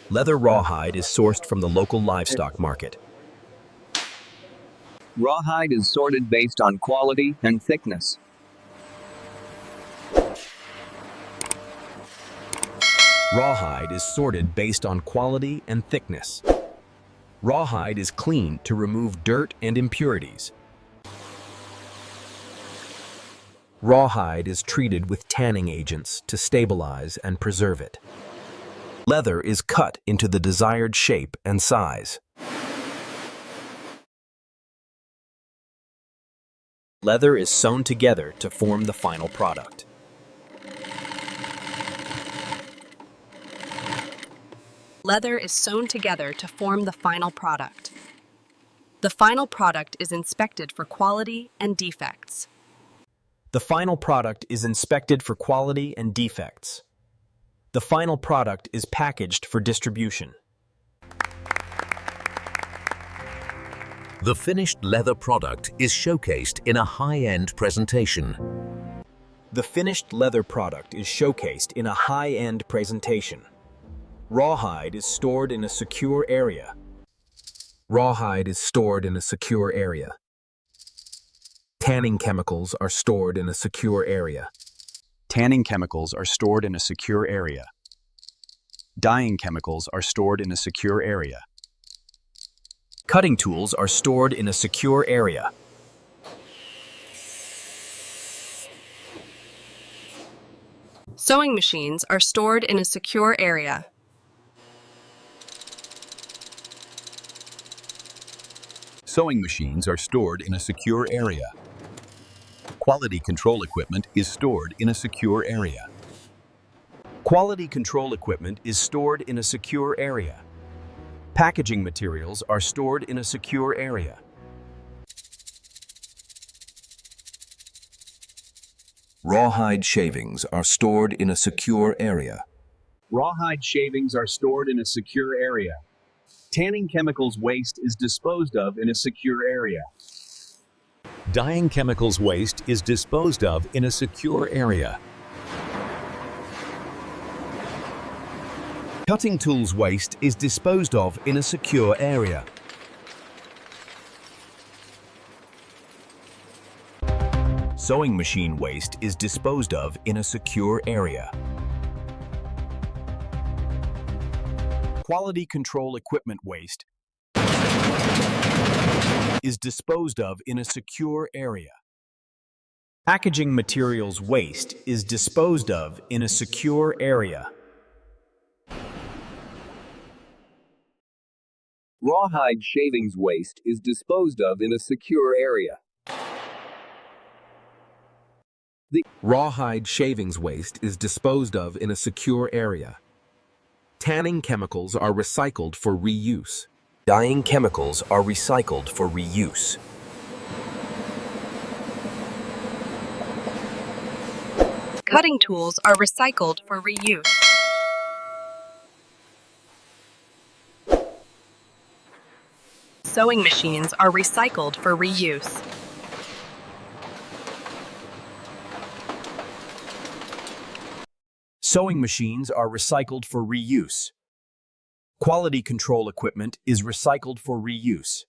Leather rawhide is sourced from the local livestock market. Rawhide is sorted based on quality and thickness. Rawhide is sorted based on quality and thickness. Rawhide is cleaned to remove dirt and impurities. Rawhide is treated with tanning agents to stabilize and preserve it. Leather is cut into the desired shape and size. Leather is sewn together to form the final product. Leather is sewn together to form the final product. The final product is inspected for quality and defects. The final product is inspected for quality and defects. The final product is packaged for distribution. The finished leather product is showcased in a high-end presentation. The finished leather product is showcased in a high-end presentation. Rawhide is stored in a secure area. Rawhide is stored in a secure area. Tanning chemicals are stored in a secure area. Tanning chemicals are stored in a secure area. Dyeing chemicals are stored in a secure area. Cutting tools are stored in a secure area. Sewing machines are stored in a secure area. Sewing machines are stored in a secure area. Quality control equipment is stored in a secure area. Quality control equipment is stored in a secure area. Packaging materials are stored in a secure area. Rawhide shavings are stored in a secure area. Rawhide shavings are stored in a secure area. Tanning chemicals waste is disposed of in a secure area. Dyeing chemicals waste is disposed of in a secure area. Cutting tools waste is disposed of in a secure area. Sewing machine waste is disposed of in a secure area. Quality control equipment waste is disposed of in a secure area. Packaging materials waste is disposed of in a secure area. Rawhide shavings waste is disposed of in a secure area. Rawhide shavings waste is disposed of in a secure area. Tanning chemicals are recycled for reuse. Dyeing chemicals are recycled for reuse. Cutting tools are recycled for reuse. Sewing machines are recycled for reuse. Sewing machines are recycled for reuse. Quality control equipment is recycled for reuse.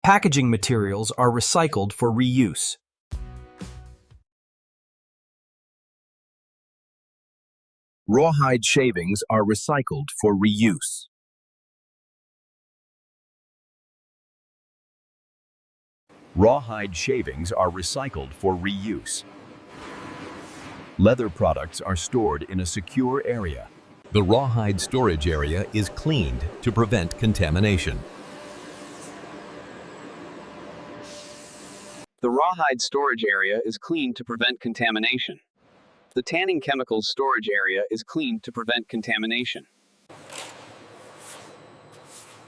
Packaging materials are recycled for reuse. Rawhide shavings are recycled for reuse. Rawhide shavings are recycled for reuse. Leather products are stored in a secure area. The rawhide storage area is cleaned to prevent contamination. The rawhide storage area is cleaned to prevent contamination. The tanning chemicals storage area is cleaned to prevent contamination.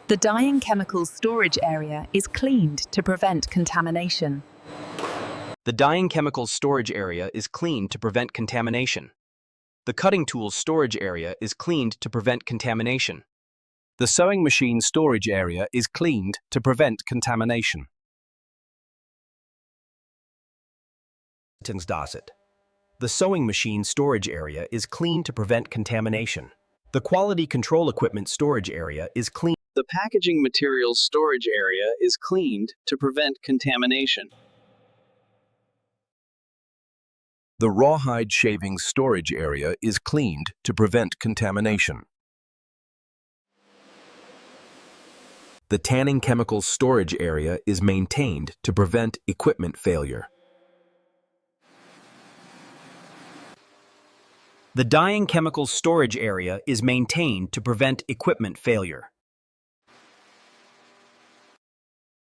The dyeing chemicals storage area is cleaned to prevent contamination. The dyeing chemicals storage area is cleaned to prevent contamination. The cutting tools storage area is cleaned to prevent contamination. The sewing machine storage area is cleaned to prevent contamination. The sewing machine storage area is cleaned to prevent contamination. The quality control equipment storage area is cleaned. The packaging materials storage area is cleaned to prevent contamination. The rawhide shavings storage area is cleaned to prevent contamination. The tanning chemicals storage area is maintained to prevent equipment failure. The dyeing chemicals storage area is maintained to prevent equipment failure.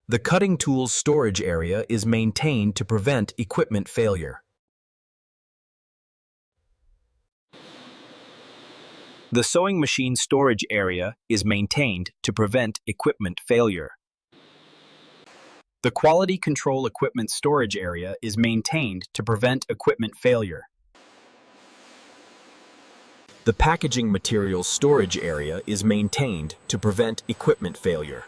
The cutting tools storage area is maintained to prevent equipment failure. The sewing machine storage area is maintained to prevent equipment failure. The quality control equipment storage area is maintained to prevent equipment failure. The packaging materials storage area is maintained to prevent equipment failure.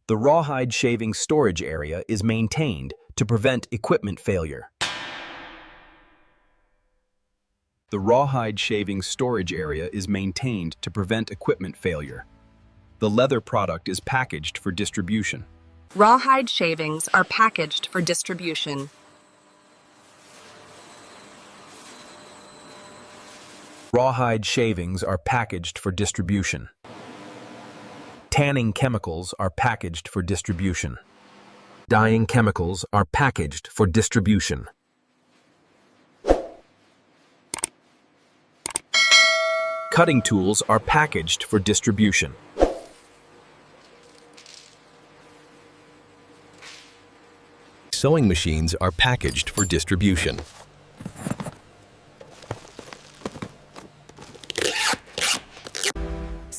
The rawhide shaving storage area is maintained to prevent equipment failure. The rawhide shaving storage area is maintained to prevent equipment failure. The leather product is packaged for distribution. Rawhide shavings are packaged for distribution. Rawhide shavings are packaged for distribution. Tanning chemicals are packaged for distribution. Dyeing chemicals are packaged for distribution. Cutting tools are packaged for distribution. Sewing machines are packaged for distribution.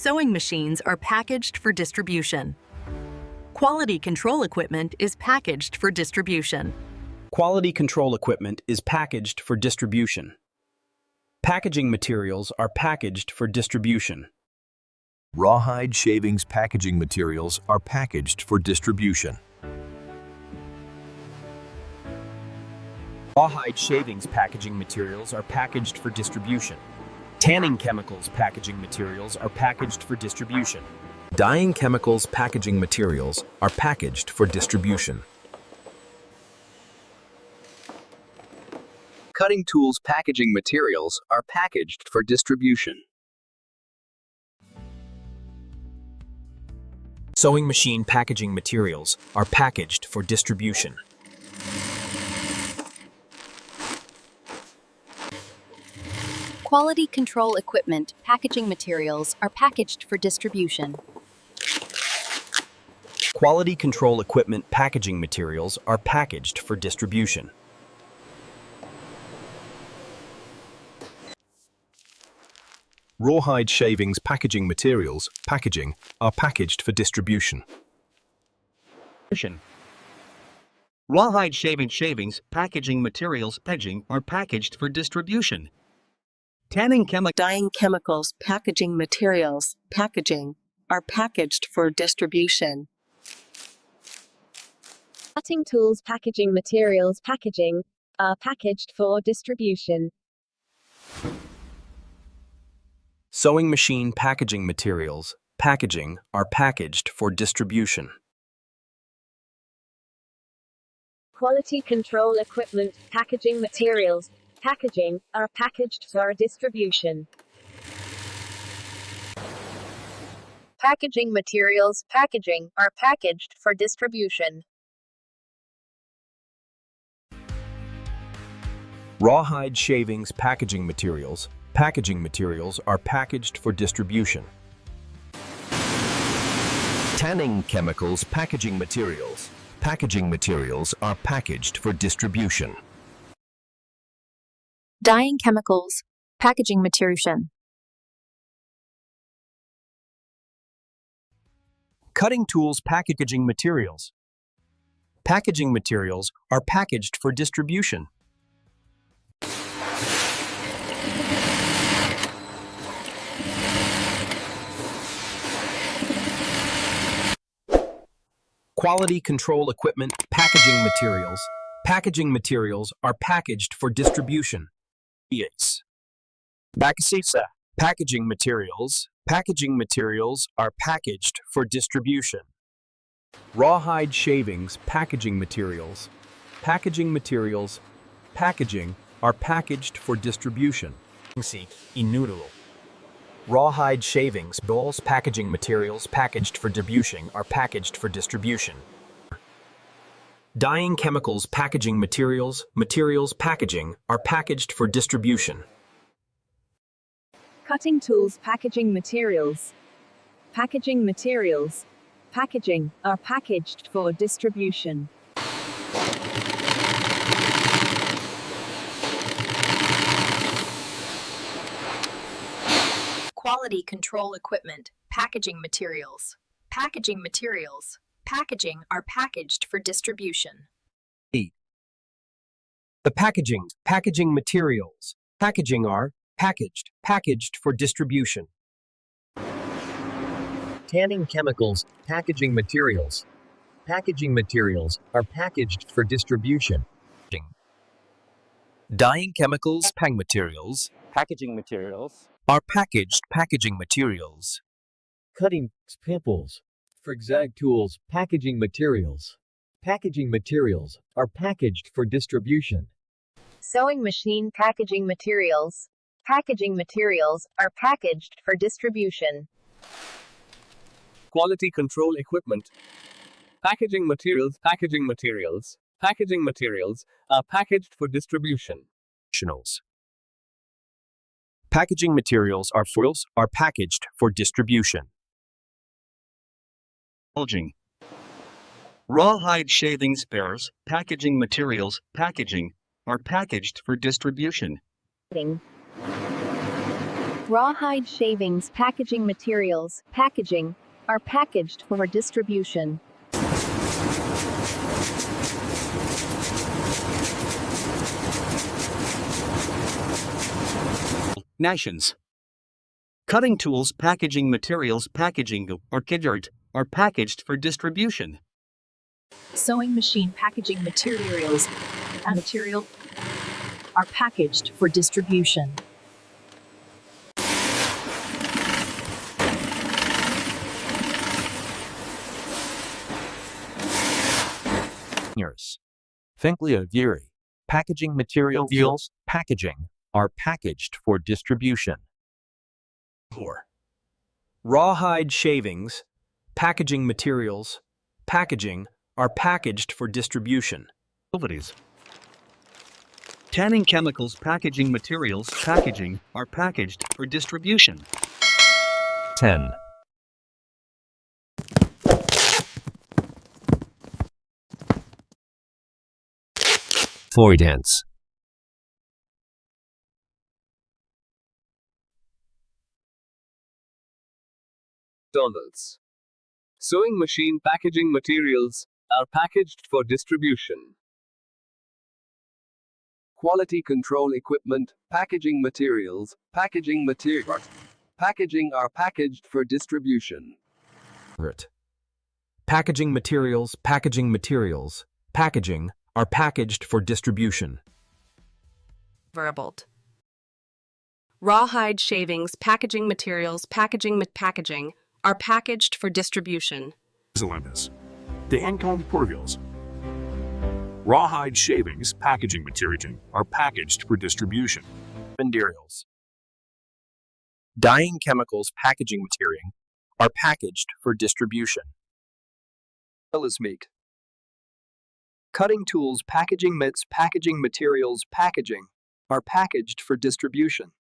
Sewing machines are packaged for distribution. Quality control equipment is packaged for distribution. Quality control equipment is packaged for distribution. Packaging materials are packaged for distribution. Rawhide shavings packaging materials are packaged for distribution. Rawhide shavings packaging materials are packaged for distribution. Tanning chemicals packaging materials are packaged for distribution. Dyeing chemicals packaging materials are packaged for distribution. Cutting tools packaging materials are packaged for distribution. Sewing machine packaging materials are packaged for distribution. Quality control equipment packaging materials are packaged for distribution. Quality control equipment packaging materials are packaged for distribution. Rawhide shavings packaging materials packaging are packaged for distribution. Rawhide shavings packaging materials packaging are packaged for distribution. Dyeing chemicals packaging materials packaging are packaged for distribution. Cutting tools packaging materials packaging are packaged for distribution. Sewing machine packaging materials packaging are packaged for distribution. Quality control equipment packaging materials packaging are packaged for distribution. Packaging materials packaging are packaged for distribution. Rawhide shavings packaging materials are packaged for distribution. Tanning chemicals packaging materials are packaged for distribution. Dyeing chemicals packaging material. Cutting tools packaging materials are packaged for distribution. Quality control equipment packaging materials Packaging materials are packaged for distribution. Yes. Bakasisa. Packaging materials are packaged for distribution. Rawhide shavings, packaging materials packaging are packaged for distribution. Inutile. Rawhide shavings, balls, packaging materials packaged for distribution are packaged for distribution. Dyeing chemicals, packaging materials packaging are packaged for distribution. Cutting tools, packaging materials packaging are packaged for distribution. Quality control equipment, packaging materials packaging are packaged for distribution. The packaging materials packaging are packaged for distribution. Tanning chemicals, packaging materials are packaged for distribution. Dyeing chemicals, packaging materials are packaging materials. Cutting pimples, zigzag tools, packaging materials are packaged for distribution. Sewing machine, packaging materials are packaged for distribution. Quality control equipment, packaging materials are packaged for distribution. Packaging materials are packaged for distribution. Bulging. Rawhide shaving spares, packaging materials packaging are packaged for distribution. Rawhide shavings, packaging materials packaging are packaged for distribution. Nations. Cutting tools, packaging materials packaging are packaged for distribution. Sewing machine, packaging materials are packaged for distribution. Finkley packaging materials packaging are packaged for distribution. Rawhide shavings, packaging materials packaging are packaged for distribution. Tanning chemicals, packaging materials packaging are packaged for distribution. 10. Avoidance. McDonald's. Sewing machine packaging materials are packaged for distribution. Quality control equipment, packaging materials packaging are packaged for distribution. Packaging materials packaging are packaged for distribution. Verbaled. Rawhide shavings, packaging materials packaging are packaged for distribution. The Ancon Porvils. Rawhide shavings, packaging material are packaged for distribution. Materials. Dyeing chemicals, packaging material are packaged for distribution. Meat. Cutting tools, packaging materials packaging are packaged for distribution.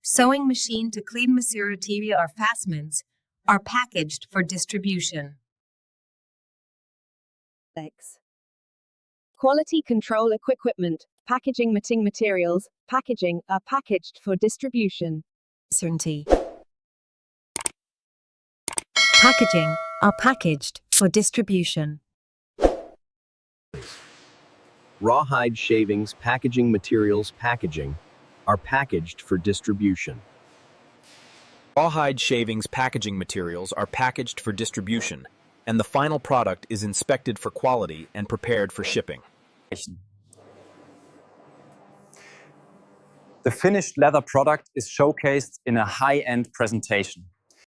Sewing machine to clean material or fastenings are packaged for distribution. Quality control equipment, packaging materials packaging are packaged for distribution. Certainty. Packaging are packaged for distribution. Rawhide shavings, packaging materials packaging are packaged for distribution. Rawhide shavings, packaging materials are packaged for distribution, and the final product is inspected for quality and prepared for shipping. The finished leather product is showcased in a high-end presentation.